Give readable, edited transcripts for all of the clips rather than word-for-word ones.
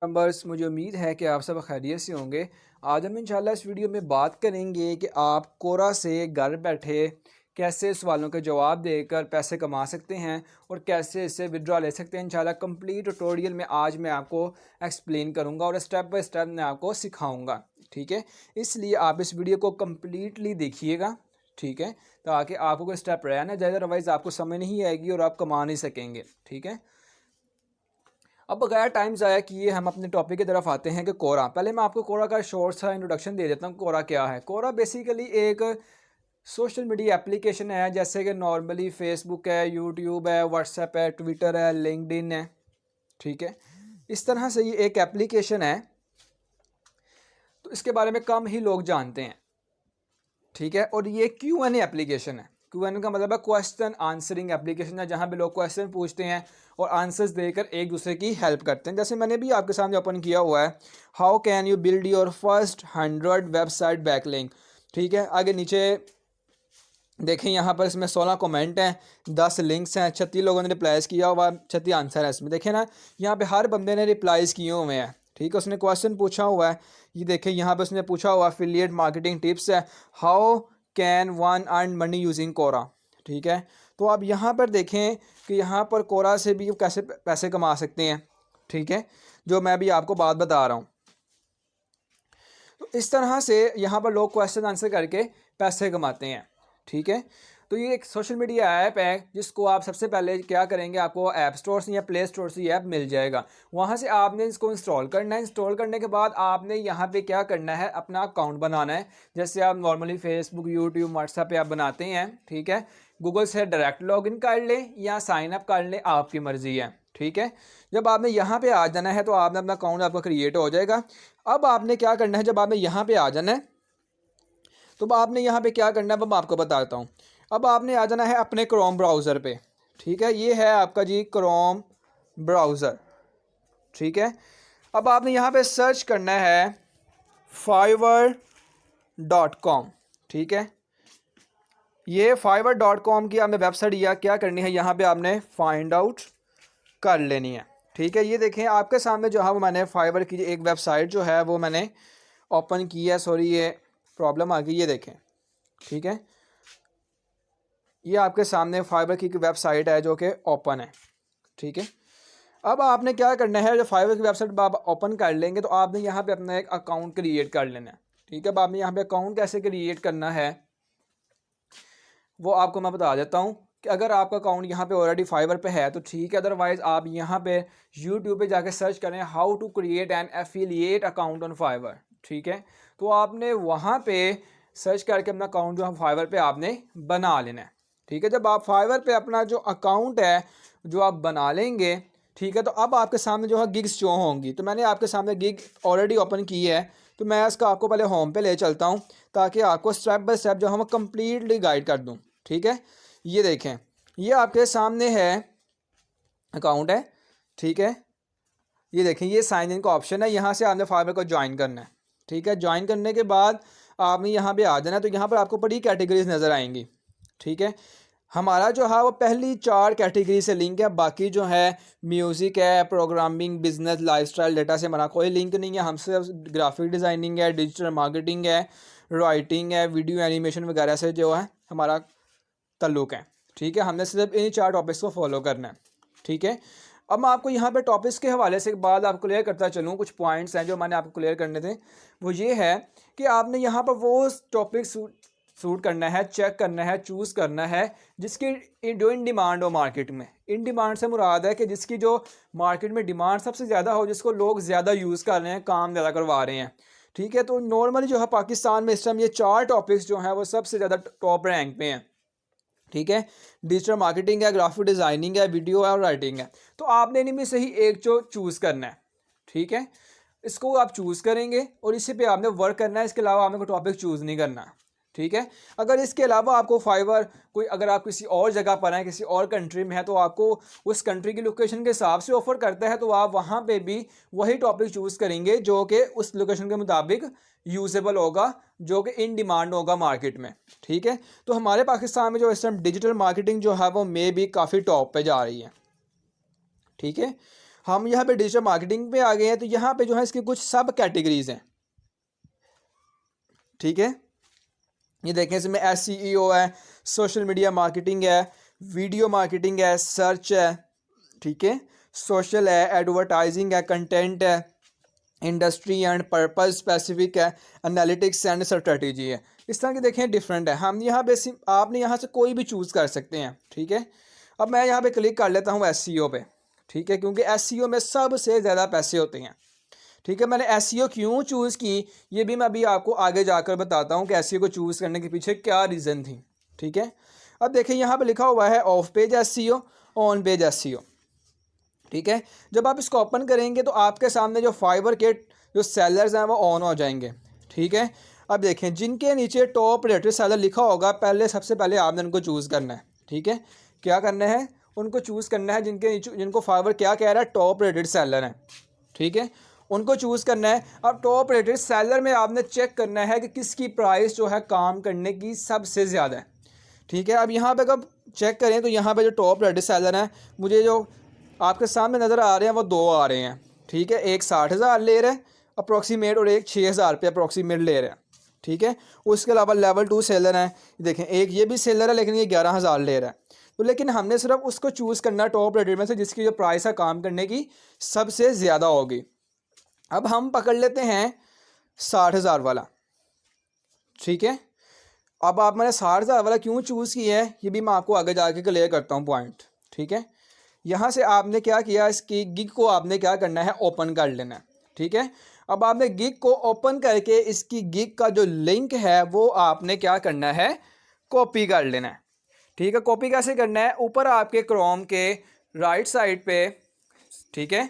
Numbers मुझे उम्मीद है कि आप सब खैरियत से होंगे। आज हम इंशाल्लाह इस वीडियो में बात करेंगे कि आप कोरा से घर बैठे कैसे सवालों के जवाब देकर पैसे कमा सकते हैं और कैसे इससे विड्रॉ ले सकते हैं। इंशाल्लाह कंप्लीट ट्यूटोरियल में आज मैं आपको एक्सप्लेन करूंगा और स्टेप बाय स्टेप मैं आपको सिखाऊंगा। ठीक है, इसलिए आप इस वीडियो को कम्प्लीटली देखिएगा। ठीक है, ताकि आपको कोई स्टेप रह ना जाए, अदरवाइज़ आपको समझ नहीं आएगी और आप कमा नहीं सकेंगे। ठीक है, अब बगैर टाइम ज़ाया किए हम अपने टॉपिक की तरफ आते हैं कि कोरा। पहले मैं आपको कोरा का शॉर्ट सा इंट्रोडक्शन दे देता हूँ। कोरा क्या है? कोरा बेसिकली एक सोशल मीडिया एप्लीकेशन है, जैसे कि नॉर्मली फेसबुक है, यूट्यूब है, व्हाट्सएप है, ट्विटर है, लिंक्डइन है। ठीक है, इस तरह से ये एक एप्लीकेशन है, तो इसके बारे में कम ही लोग जानते हैं। ठीक है, और ये Q&A एप्लीकेशन है। Q&A का मतलब है क्वेश्चन आंसरिंग एप्लीकेशन है, जहाँ पे लोग क्वेश्चन पूछते हैं और आंसर्स देकर एक दूसरे की हेल्प करते हैं। जैसे मैंने भी आपके सामने ओपन किया हुआ है, how can you build your first 100 website backlink. ठीक है, आगे नीचे देखें, यहाँ पर इसमें 16 कमेंट हैं, 10 लिंक्स हैं, 36 लोगों ने रिप्लाईज किया हुआ, 36 आंसर है इसमें। देखें ना, यहाँ पे हर बंदे ने रिप्लाईज किए हुए हैं। ठीक है, उसने क्वेश्चन पूछा हुआ है। ये देखें, यहाँ पे उसने पूछा हुआ एफिलिएट मार्केटिंग टिप्स है, how can one earn money using Quora. ठीक है, तो आप यहाँ पर देखें कि यहाँ पर कोरा से भी कैसे पैसे कमा सकते हैं। ठीक है, जो मैं भी आपको बात बता रहा हूँ। तो इस तरह से यहाँ पर लोग क्वेश्चन आंसर करके पैसे कमाते हैं। ठीक है, तो ये एक सोशल मीडिया ऐप है, जिसको आप सबसे पहले क्या करेंगे, आपको ऐप स्टोर से या प्ले स्टोर से ये ऐप मिल जाएगा। वहाँ से आपने इसको इंस्टॉल करना है। इंस्टॉल करने के बाद आपने यहाँ पे क्या करना है, अपना अकाउंट बनाना है। जैसे आप नॉर्मली फेसबुक, यूट्यूब, व्हाट्सएप पे आप बनाते हैं। ठीक है, गूगल से डायरेक्ट लॉगिन कर लें या साइन अप कर लें, आपकी मर्ज़ी है। ठीक है, जब आपने यहाँ पे आ जाना है तो आपने अपना अकाउंट आपका क्रिएट हो जाएगा। अब आपने क्या करना है, जब आपने यहाँ पे आ जाना है तो आपने यहाँ पे क्या करना है, अब मैं आपको बताता हूँ। अब आपने आ जाना है अपने क्रोम ब्राउज़र पे। ठीक है, ये है आपका जी क्रोम ब्राउज़र। ठीक है, अब आपने यहाँ पे सर्च करना है fiverr.com। ठीक है, ये fiverr.com की आपने वेबसाइट या क्या करनी है, यहाँ पे आपने फाइंड आउट कर लेनी है। ठीक है, ये देखें आपके सामने जो है वो मैंने फाइवर की एक वेबसाइट जो है वो मैंने ओपन की है। सॉरी, ये प्रॉब्लम आ गई, ये देखें। ठीक है, ये आपके सामने फाइवर की वेबसाइट है जो कि ओपन है। ठीक है, अब आपने क्या करना है, जो फाइवर की वेबसाइट आप ओपन कर लेंगे तो आपने यहाँ पे अपना एक अकाउंट क्रिएट कर लेना है। ठीक है, अब आपने यहाँ पे अकाउंट कैसे क्रिएट करना है वो आपको मैं बता देता हूँ। कि अगर आपका अकाउंट यहाँ पे ऑलरेडी फाइवर पे है तो ठीक है, अदरवाइज़ आप यहाँ पे यूट्यूब पे जाके सर्च करें how to create an affiliate account on Fiverr. ठीक है, तो आपने वहाँ पे सर्च करके अपना अकाउंट जो है फाइवर पे आपने बना लेना है। ठीक है, जब आप फाइवर पे अपना जो अकाउंट है जो आप बना लेंगे, ठीक है, तो अब आपके सामने जो है गिग्स शो होंगी। तो मैंने आपके सामने गिग ऑलरेडी ओपन की है, तो मैं इसका आपको पहले होम पे ले चलता हूँ ताकि आपको स्टेप बाय स्टेप जो हम कंप्लीटली गाइड कर दूँ। ठीक है, ये देखें, ये आपके सामने है अकाउंट है। ठीक है, ये देखें, ये साइन इन का ऑप्शन है, यहाँ से आपने फाइवर को ज्वाइन करना है। ठीक है, ज्वाइन करने के बाद आपने यहाँ पे आ जाना है, तो यहाँ पर आपको बड़ी कैटेगरीज नज़र आएंगी। ठीक है, हमारा जो है वो पहली 4 कैटेगरी से लिंक है, बाकी जो है म्यूज़िक है, प्रोग्रामिंग, बिजनेस, लाइफस्टाइल, डेटा से हमारा कोई लिंक नहीं है। हमसे ग्राफिक डिज़ाइनिंग है, डिजिटल मार्केटिंग है, राइटिंग है, वीडियो एनिमेशन वगैरह से जो है हमारा ताल्लुक़ है। ठीक है, हमने सिर्फ इन 4 टॉपिक्स को फॉलो करना है। ठीक है, अब मैं आपको यहाँ पे टॉपिक्स के हवाले से बाद आपको क्लियर करता चलूँ। कुछ पॉइंट्स हैं जो मैंने आपको क्लियर करने थे, वो ये है कि आपने यहाँ पर वो टॉपिक सूट करना है, चेक करना है, चूज़ करना है जिसकी जो इन डिमांड हो मार्केट में। इन डिमांड से मुराद है कि जिसकी जो मार्केट में डिमांड सबसे ज़्यादा हो, जिसको लोग ज़्यादा यूज़ कर रहे हैं, काम ज़्यादा करवा रहे हैं। ठीक है, तो नॉर्मली जो है पाकिस्तान में इस टाइम ये 4 टॉपिक्स जो हैं वो सबसे ज़्यादा टॉप रैंक पे हैं। ठीक है, डिजिटल मार्केटिंग है, ग्राफिक डिज़ाइनिंग है, वीडियो है और राइटिंग है। तो आपने इनमें से ही एक जो चूज़ करना है। ठीक है, इसको आप चूज़ करेंगे और इसी पे आपने वर्क करना है। इसके अलावा आपने कोई टॉपिक चूज़ नहीं करना। ठीक है, अगर इसके अलावा आपको फाइवर कोई, अगर आप किसी और जगह पर हैं, किसी और कंट्री में है, तो आपको उस कंट्री की लोकेशन के हिसाब से ऑफर करता है, तो आप वहाँ पे भी वही टॉपिक चूज़ करेंगे जो कि उस लोकेशन के मुताबिक यूजेबल होगा, जो कि इन डिमांड होगा मार्केट में। ठीक है, तो हमारे पाकिस्तान में जो इस टाइम डिजिटल मार्केटिंग जो है वो मे भी काफ़ी टॉप पे जा रही है। ठीक है, हम यहाँ पे डिजिटल मार्केटिंग पे आ गए हैं, तो यहाँ पे जो है इसकी कुछ सब कैटेगरीज हैं, ठीक है। ये देखें, इसमें SEO है, सोशल मीडिया मार्केटिंग है, वीडियो मार्केटिंग है, सर्च है, ठीक है, सोशल है, एडवर्टाइजिंग है, कंटेंट है, इंडस्ट्री एंड पर्पस स्पेसिफिक है, एनालिटिक्स एंड स्ट्रेटजी है। इस तरह की देखें डिफरेंट है। हम यहाँ पे आपने यहाँ से कोई भी चूज़ कर सकते हैं, ठीक है। अब मैं यहाँ पे क्लिक कर लेता हूँ SEO पे, ठीक है, क्योंकि SEO में सबसे ज़्यादा पैसे होते हैं, ठीक है। मैंने SEO क्यों चूज़ की ये भी मैं अभी आपको आगे जाकर बताता हूँ कि SEO को चूज़ करने के पीछे क्या रीज़न थी, ठीक है। अब देखिए यहाँ पे लिखा हुआ है of page SEO, on page SEO, ठीक है। जब आप इसको ओपन करेंगे तो आपके सामने जो फाइवर के जो सेलर्स हैं वो ऑन हो जाएंगे, ठीक है। अब देखें, जिनके नीचे टॉप रेटेड सेलर लिखा होगा, सबसे पहले आपने उनको चूज़ करना है, ठीक है। क्या करना है, उनको चूज़ करना है जिनके नीचे, जिनको फाइवर क्या कह रहा है, टॉप रेटेड सेलर हैं, ठीक है, उनको चूज़ करना है। अब टॉप रेटेड सेलर में आपने चेक करना है कि किसकी प्राइस जो है काम करने की सबसे ज़्यादा है, ठीक है। अब यहाँ पे अगर चेक करें तो यहाँ पे जो टॉप रेटेड सेलर हैं, मुझे जो आपके सामने नज़र आ रहे हैं वो दो आ रहे हैं, ठीक है। एक 60,000 ले रहे हैं अप्रोक्सीमेट और एक 6,000 रुपये अप्रोक्सीमेट ले रहे हैं, ठीक है। उसके अलावा लेवल 2 सेलर हैं, देखें एक ये भी सेलर है लेकिन ये 11,000 ले रहा है। तो लेकिन हमने सिर्फ उसको चूज़ करना टॉप रेटेड में से जिसकी जो प्राइस है काम करने की सबसे ज़्यादा होगी। अब हम पकड़ लेते हैं 60,000 वाला, ठीक है। अब आप मैंने 60,000 वाला क्यों चूज़ किया है ये भी मैं आपको आगे जाके क्लियर करता हूँ पॉइंट, ठीक है। यहाँ से आपने क्या किया, इसकी गिग को आपने क्या करना है, ओपन कर लेना है, ठीक है। अब आपने गिग को ओपन करके इसकी गिग का जो लिंक है वो आपने क्या करना है, कॉपी कर लेना है, ठीक है। कॉपी कैसे करना है, ऊपर आपके क्रोम के राइट साइड पे, ठीक है,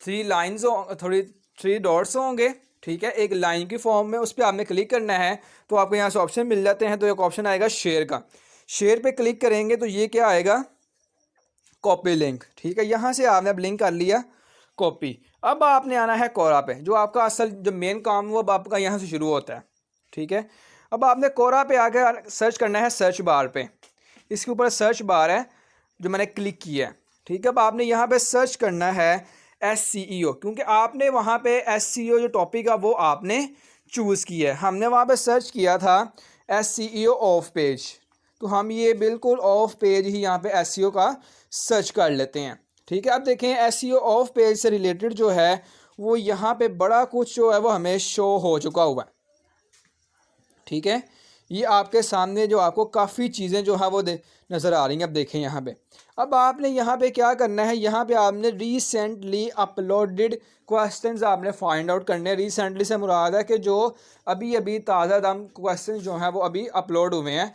3 लाइन्स थोड़ी 3 डॉट्स होंगे, ठीक है, एक लाइन की फॉर्म में, उस पर आपने क्लिक करना है तो आपको यहाँ से ऑप्शन मिल जाते हैं। तो एक ऑप्शन आएगा शेयर का, शेयर पे क्लिक करेंगे तो ये क्या आएगा, कॉपी लिंक, ठीक है। यहाँ से आपने अब लिंक कर लिया कॉपी। अब आपने आना है कोरा पे, जो आपका असल जो मेन काम है वो अब आपका यहाँ से शुरू होता है, ठीक है। अब आपने कोरा पे आकर सर्च करना है, सर्च बार पे, इसके ऊपर सर्च बार है जो मैंने क्लिक किया है, ठीक है। अब आपने यहाँ पे सर्च करना है SEO, क्योंकि आपने वहाँ पे SEO जो टॉपिक है वो आपने चूज़ किया है। हमने वहाँ पे सर्च किया था SEO ऑफ पेज, तो हम ये बिल्कुल ऑफ पेज ही यहाँ पे SEO का सर्च कर लेते हैं, ठीक है। अब देखें SEO ऑफ पेज से रिलेटेड जो है वो यहाँ पे बड़ा कुछ जो है वो हमें शो हो चुका हुआ है, ठीक है। ये आपके सामने जो आपको काफ़ी चीज़ें जो है वो नज़र आ रही हैं। अब देखें यहाँ पे, अब आपने यहाँ पे क्या करना है, यहाँ पे आपने रिसेंटली अपलोडेड क्वेश्चंस आपने फाइंड आउट करने हैं। रिसेंटली से मुराद है कि जो अभी अभी ताज़ा दम क्वेश्चन जो हैं वो अभी अपलोड हुए हैं,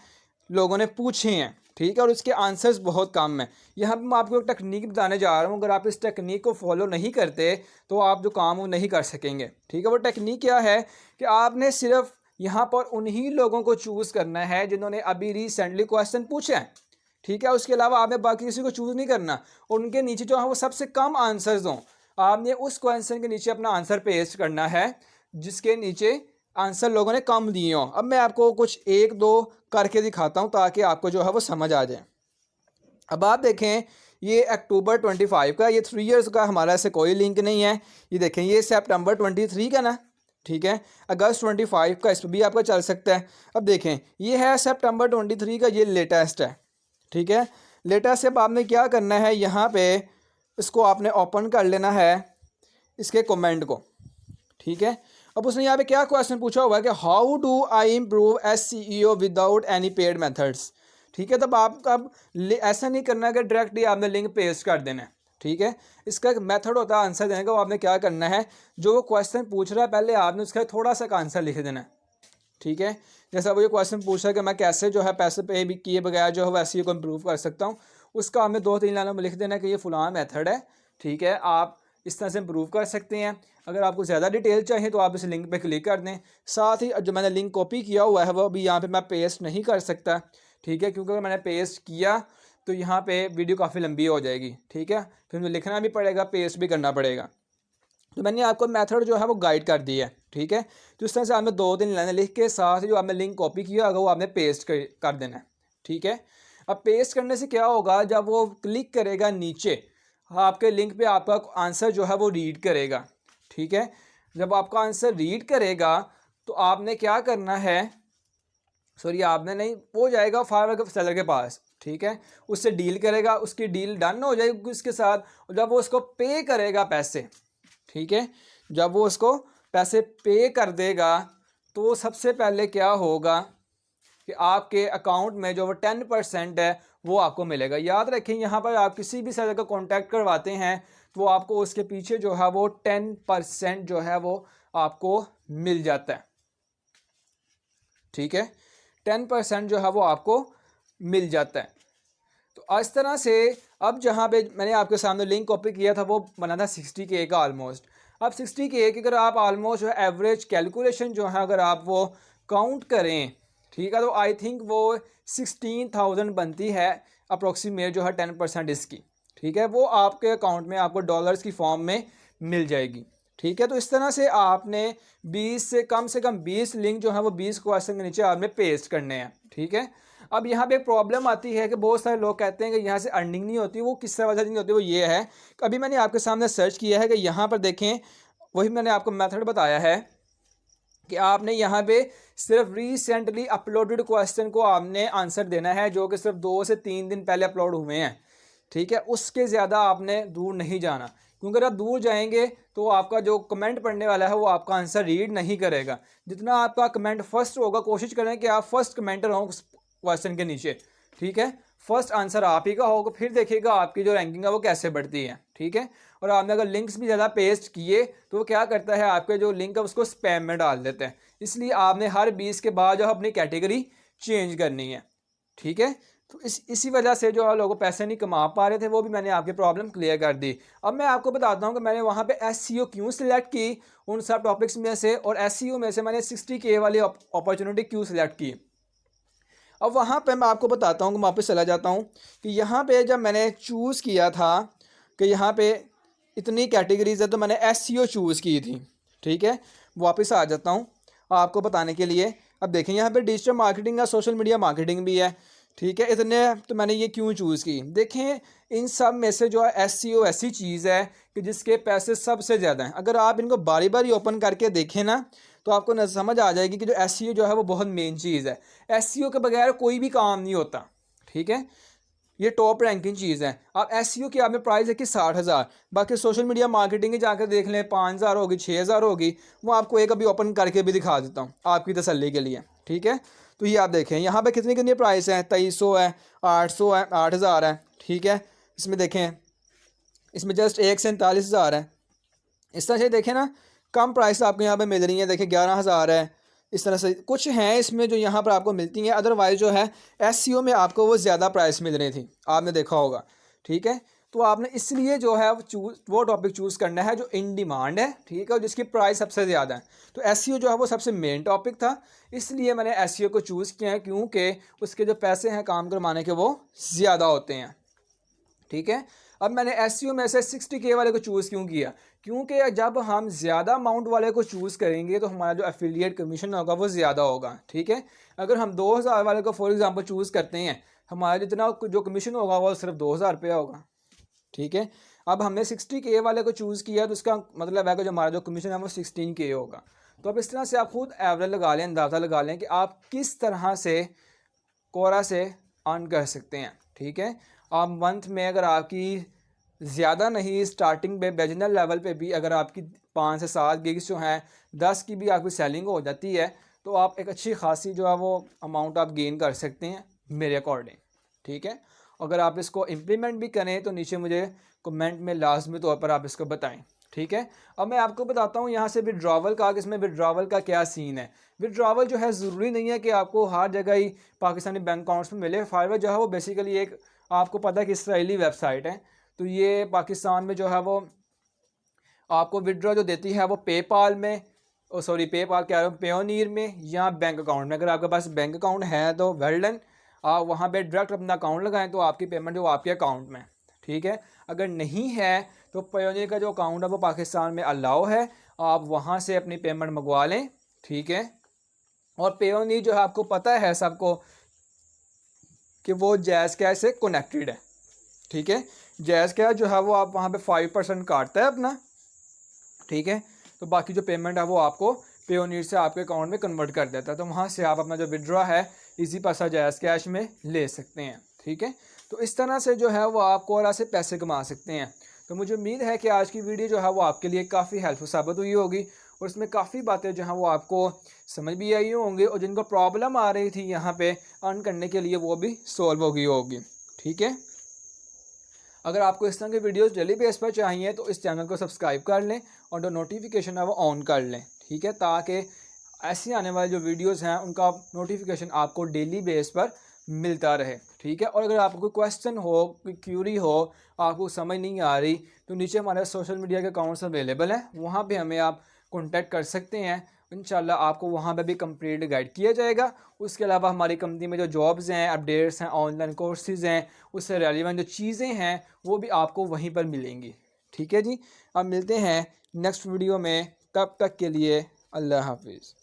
लोगों ने पूछे हैं, ठीक है, और उसके आंसर्स बहुत कम हैं। यहाँ पे मैं आपको एक टेक्निक बताने जा रहा हूँ, अगर आप इस टेक्निक को फॉलो नहीं करते तो आप जो काम वो नहीं कर सकेंगे, ठीक है। वो टेक्निक क्या है कि आपने सिर्फ यहाँ पर उन्हीं लोगों को चूज़ करना है जिन्होंने अभी रिसेंटली क्वेश्चन पूछे हैं, ठीक है। उसके अलावा आपने बाकी किसी को चूज़ नहीं करना, उनके नीचे जो है वो सबसे कम आंसर्स हों, आपने उस क्वेश्चन के नीचे अपना आंसर पेस्ट करना है जिसके नीचे आंसर लोगों ने कम दिए हों। अब मैं आपको कुछ 1-2 करके दिखाता हूँ ताकि आपको जो है वो समझ आ जाए। अब आप देखें ये अक्टूबर 25 का, ये 3 इयर्स का हमारा ऐसे कोई लिंक नहीं है। ये देखें ये सितंबर 23 का ना, ठीक है, अगस्त 25 का, इस पर भी आपका चल सकता है। अब देखें ये है सितंबर 23 का, ये लेटेस्ट है, ठीक है। लेटेस्ट अब आपने क्या करना है, यहाँ पे इसको आपने ओपन कर लेना है इसके कमेंट को, ठीक है। अब उसने यहाँ पे क्या क्वेश्चन पूछा हुआ है कि how do I improve SEO without any paid methods, ठीक है। तब आप अब ऐसा नहीं करना है कि डायरेक्टली आपने लिंक पेस्ट कर देना है, ठीक है। इसका एक मेथड होता है आंसर देने का, वो आपने क्या करना है, जो वो क्वेश्चन पूछ रहा है पहले आपने उसका थोड़ा सा आंसर लिख देना है, ठीक है। जैसा वो ये क्वेश्चन पूछ रहा है कि मैं कैसे जो है पैसे पे भी किए बगैर जो है SEO को इम्प्रूव कर सकता हूँ, उसका हमें 2-3 लाइनों में लिख देना है कि ये फ़लाँ मेथड है, ठीक है, आप इस तरह से इम्प्रूव कर सकते हैं। अगर आपको ज़्यादा डिटेल चाहिए तो आप इस लिंक पे क्लिक कर दें। साथ ही जो मैंने लिंक कॉपी किया हुआ है वो अभी यहाँ पे मैं पेस्ट नहीं कर सकता, ठीक है, क्योंकि अगर मैंने पेस्ट किया तो यहाँ पे वीडियो काफ़ी लंबी हो जाएगी, ठीक है, फिर मुझे लिखना भी पड़ेगा, पेस्ट भी करना पड़ेगा। तो मैंने आपको मेथड जो है वो गाइड कर दिया है, ठीक है। तो इस तरह से आपने 2-3 लाइनें लिख के साथ ही जो आपने लिंक कॉपी किया होगा वो आपने पेस्ट कर देना है, ठीक है। अब पेस्ट करने से क्या होगा, जब वो क्लिक करेगा नीचे आपके लिंक पे आपका आंसर जो है वो रीड करेगा। ठीक है, जब आपका आंसर रीड करेगा तो आपने क्या करना है, सॉरी आपने नहीं, वो जाएगा फाइवर सेलर के पास। ठीक है, उससे डील करेगा, उसकी डील डन हो जाएगी उसके साथ, और जब वो उसको पे करेगा पैसे, ठीक है, जब वो उसको पैसे पे कर देगा तो सबसे पहले क्या होगा कि आपके अकाउंट में जो वो 10% है वो आपको मिलेगा। याद रखें, यहाँ पर आप किसी भी सेलर का कॉन्टैक्ट करवाते हैं तो आपको उसके पीछे जो है वो 10% जो है वो आपको मिल जाता है। ठीक है, 10% जो है वो आपको मिल जाता है। तो इस तरह से अब जहाँ पे मैंने आपके सामने लिंक कॉपी किया था वो बना था 60K का ऑलमोस्ट। अब 60K की अगर आप ऑलमोस्ट जो है एवरेज कैलकुलेशन जो है अगर आप वो काउंट करें, ठीक है, तो आई थिंक वो 16,000 बनती है अप्रोक्सीमेट जो है 10% इसकी। ठीक है, वो आपके अकाउंट में आपको डॉलर्स की फॉर्म में मिल जाएगी। ठीक है, तो इस तरह से आपने 20 से कम 20 लिंक जो है वो 20 क्वेश्चन के नीचे आपने पेस्ट करने हैं। ठीक है, अब यहाँ पे एक प्रॉब्लम आती है कि बहुत सारे लोग कहते हैं कि यहाँ से अर्निंग नहीं होती। वो किस वजह से नहीं होती, वो ये है, अभी मैंने आपके सामने सर्च किया है कि यहाँ पर देखें, वही मैंने आपको मेथड बताया है कि आपने यहाँ पे सिर्फ रिसेंटली अपलोडेड क्वेश्चन को आपने आंसर देना है जो कि सिर्फ 2 से 3 दिन पहले अपलोड हुए हैं। ठीक है, उसके ज़्यादा आपने दूर नहीं जाना, क्योंकि अगर आप दूर जाएंगे तो आपका जो कमेंट पढ़ने वाला है वो आपका आंसर रीड नहीं करेगा। जितना आपका कमेंट फर्स्ट होगा, कोशिश करें कि आप फर्स्ट कमेंटर हो क्वेश्चन के नीचे। ठीक है, फर्स्ट आंसर आप ही का होगा, फिर देखिएगा आपकी जो रैंकिंग है वो कैसे बढ़ती है। ठीक है, और आपने अगर लिंक्स भी ज़्यादा पेस्ट किए तो वो क्या करता है, आपके जो लिंक है उसको स्पैम में डाल देते हैं। इसलिए आपने हर 20 के बाद जो अपनी कैटेगरी चेंज करनी है। ठीक है, तो इसी वजह से जो लोग पैसे नहीं कमा पा रहे थे वो भी मैंने आपकी प्रॉब्लम क्लियर कर दी। अब मैं आपको बताता हूँ कि मैंने वहाँ पे SEO क्यों सिलेक्ट की उन सब टॉपिक्स में से, और SEO में से मैंने 60K वाली अपॉर्चुनिटी क्यों सिलेक्ट की। अब वहाँ पे मैं आपको बताता हूँ कि वापस चला जाता हूँ कि यहाँ पे जब मैंने चूज़ किया था कि यहाँ पे इतनी कैटेगरीज है तो मैंने SEO चूज़ की थी। ठीक है, वापस आ जाता हूँ आपको बताने के लिए। अब देखें यहाँ पे डिजिटल मार्केटिंग या सोशल मीडिया मार्केटिंग भी है। ठीक है, इतने तो मैंने ये क्यों चूज़ की, देखें इन सब में से जो है SEO ऐसी चीज़ है कि जिसके पैसे सबसे ज़्यादा हैं। अगर आप इनको बारी बारी ओपन करके देखें ना तो आपको न समझ आ जाएगी कि जो SEO जो है वो बहुत मेन चीज़ है। SEO के बगैर कोई भी काम नहीं होता। ठीक है, ये टॉप रैंकिंग चीज़ है। आप SEO की आपने प्राइस है कि 60,000, बाकी सोशल मीडिया मार्केटिंग जाकर देख लें 5,000 होगी, 6,000 होगी। वो आपको एक अभी ओपन करके भी दिखा देता हूँ आपकी तसल्ली के लिए। ठीक है, तो ये आप देखें यहाँ पे कितनी कितनी प्राइस है, 2300 है, 800 है, 8,000 है। ठीक है, इसमें देखें, इसमें जस्ट 1,47,000 है। इस तरह से देखें ना, कम प्राइस आपको यहाँ पे मिल रही है। देखिए 11,000 है। इस तरह से कुछ हैं इसमें जो यहाँ पर आपको मिलती हैं, अदरवाइज जो है SEO में आपको वो ज़्यादा प्राइस मिल रही थी, आपने देखा होगा। ठीक है, तो आपने इसलिए जो है वो टॉपिक चूज़ करना है जो इन डिमांड है। ठीक है, और जिसकी प्राइस सबसे ज़्यादा है। तो SEO जो है वो सबसे मेन टॉपिक था, इसलिए मैंने SEO को चूज़ किया है, क्योंकि उसके जो पैसे हैं काम करवाने के वो ज़्यादा होते हैं। ठीक है, अब मैंने SEO में से 60K वाले को चूज़ क्यों किया, क्योंकि जब हम ज़्यादा अमाउंट वाले को चूज़ करेंगे तो हमारा जो एफिलिएट कमीशन होगा वो ज़्यादा होगा। ठीक है, अगर हम 2,000 वाले को फॉर एग्जांपल चूज़ करते हैं, हमारा जितना जो कमीशन होगा वो सिर्फ 2,000 रुपया होगा। ठीक है, अब हमने 60K वाले को चूज़ किया तो उसका मतलब है कि जो हमारा जो कमीशन है वो 16K होगा। तो अब इस तरह से आप खुद एवरेज लगा लें, अंदाज़ा लगा लें कि आप किस तरह से कोरा से अर्न कर सकते हैं। ठीक है, आप मंथ में अगर आपकी ज़्यादा नहीं, स्टार्टिंग पे बिगिनर लेवल पे भी अगर आपकी 5 से 7 गिग्स जो हैं, 10 की भी आपकी सेलिंग हो जाती है तो आप एक अच्छी खासी जो है वो अमाउंट आप गेन कर सकते हैं मेरे अकॉर्डिंग। ठीक है, अगर आप इसको इम्प्लीमेंट भी करें तो नीचे मुझे कमेंट में लाजमी तौर पर आप इसको बताएं। ठीक है, अब मैं आपको बताता हूँ यहाँ से विड्रॉवल का, कि इसमें विड्रॉवल का क्या सीन है। विड्रॉवल जो है ज़रूरी नहीं है कि आपको हर जगह ही पाकिस्तानी बैंक अकाउंट्स में मिले। फाइवर जो है वो बेसिकली एक, आपको पता है कि इसराइली वेबसाइट है। तो ये पाकिस्तान में जो है वो आपको विड्रॉ जो देती है वो पेपाल में, सॉरी पेपाल कह रहा हूँ, पेयोनीर में या बैंक अकाउंट में। अगर आपके पास बैंक अकाउंट है तो वेल डन, आप वहाँ पे डायरेक्ट अपना अकाउंट लगाएं तो आपकी पेमेंट जो आपके अकाउंट में। ठीक है, अगर नहीं है तो पेयोनीर का जो अकाउंट है वो पाकिस्तान में अलाउ है, आप वहाँ से अपनी पेमेंट मंगवा लें। ठीक है, और पेयोनीर जो है आपको पता है सबको कि वो जैज़ कैश से कनेक्टेड है। ठीक है, जायज़ कैश जो है वो आप वहाँ पे 5% काटता है अपना, ठीक है। तो बाकी जो पेमेंट है वो आपको पेयोनीर से आपके अकाउंट में कन्वर्ट कर देता है, तो वहाँ से आप अपना जो विड्रॉ है इसी पैसा जायज़ कैश में ले सकते हैं, ठीक है। तो इस तरह से जो है वो आप कोरा से पैसे कमा सकते हैं। तो मुझे उम्मीद है कि आज की वीडियो जो है वो आपके लिए काफ़ी हेल्पफुल साबित हुई होगी और इसमें काफ़ी बातें जो हैं वो आपको समझ भी आई होंगी और जिनको प्रॉब्लम आ रही थी यहाँ पे अर्न करने के लिए वो भी सॉल्व हो गई होगी, ठीक है। अगर आपको इस तरह के वीडियोस डेली बेस पर चाहिए तो इस चैनल को सब्सक्राइब कर लें और जो नोटिफिकेशन है वो ऑन कर लें, ठीक है, ताकि ऐसे आने वाले जो वीडियोस हैं उनका नोटिफिकेशन आपको डेली बेस पर मिलता रहे, ठीक है। और अगर आपको कोई क्वेश्चन हो, कोई क्यूरी हो, आपको समझ नहीं आ रही, तो नीचे हमारे सोशल मीडिया के अकाउंट्स अवेलेबल हैं, वहाँ पे हमें आप कॉन्टैक्ट कर सकते हैं। इंशाल्लाह आपको वहाँ पे भी कंप्लीट गाइड किया जाएगा। उसके अलावा हमारी कंपनी में जो जॉब्स हैं, अपडेट्स हैं, ऑनलाइन कोर्सेज़ हैं, उससे रेलिवेंट जो चीज़ें हैं वो भी आपको वहीं पर मिलेंगी, ठीक है जी। अब मिलते हैं नेक्स्ट वीडियो में, तब तक के लिए अल्लाह हाफिज़।